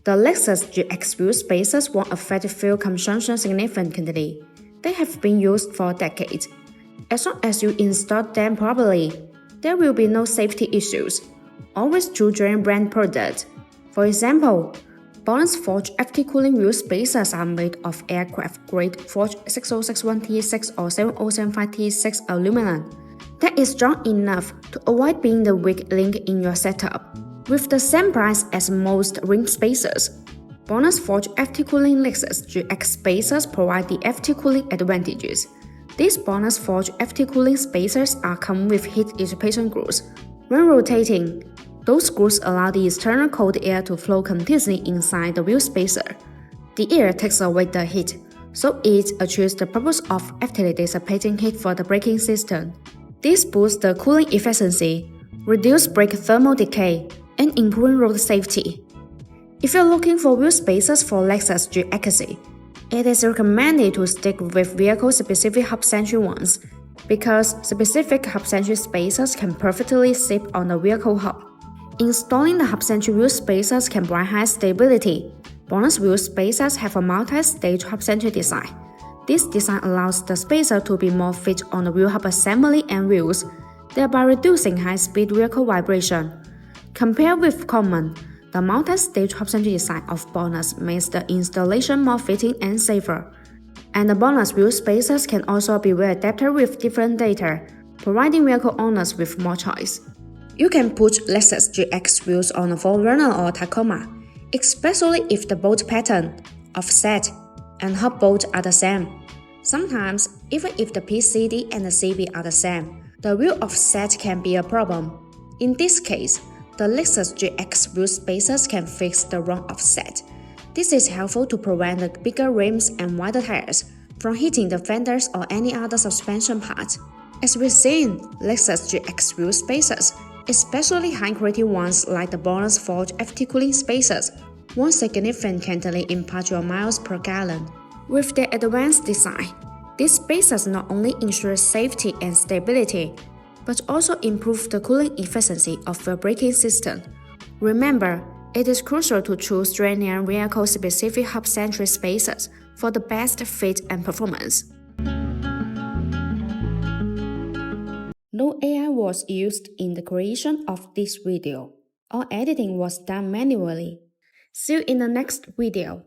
The Lexus GX wheel spacers won't affect fuel consumption significantly. They have been used for decades. As long as you install them properly, there will be no safety issues. Always choose German brand products. For example, BONOSS forged FT cooling wheel spacers are made of aircraft-grade forged 6061T6 or 7075T6 aluminum that is strong enough to avoid being the weak link in your setup. With the same price as most ring spacers, BONOSS forged FT cooling Lexus GX spacers provide the FT cooling advantages. These BONOSS forged FT cooling spacers come with heat dissipation grooves. When rotating, those grooves allow the external cold air to flow continuously inside the wheel spacer. The air takes away the heat, so it achieves the purpose of actively dissipating heat for the braking system. This boosts the cooling efficiency, reduces brake thermal decay, and improving road safety. If you're looking for wheel spacers for Lexus GX, it is recommended to stick with vehicle-specific hub-centric ones, because specific hub-centric spacers can perfectly sit on the vehicle hub. Installing the hub-centric wheel spacers can provide high stability. BONOSS wheel spacers have a multi-stage hub-centric design. This design allows the spacer to be more fit on the wheel hub assembly and wheels, thereby reducing high-speed vehicle vibration. Compared with common, the multi-stage hub-centric design of BONOSS makes the installation more fitting and safer. And the BONOSS wheel spacers can also be well adapted with different data, providing vehicle owners with more choice. You can put Lexus GX wheels on a 4Runner or Tacoma, especially if the bolt pattern, offset, and hub bolt are the same. Sometimes, even if the PCD and the CB are the same, the wheel offset can be a problem. In this case, the Lexus GX wheel spacers can fix the wrong offset. This is helpful to prevent the bigger rims and wider tires from hitting the fenders or any other suspension part. As we've seen, Lexus GX wheel spacers, especially high-quality ones like the BONOSS forged FT cooling spacers, won't significantly impact your miles per gallon. With their advanced design, these spacers not only ensure safety and stability, but also improve the cooling efficiency of your braking system. Remember, it is crucial to choose German vehicle-specific hub-centric spacers for the best fit and performance. No AI was used in the creation of this video. All editing was done manually. See you in the next video.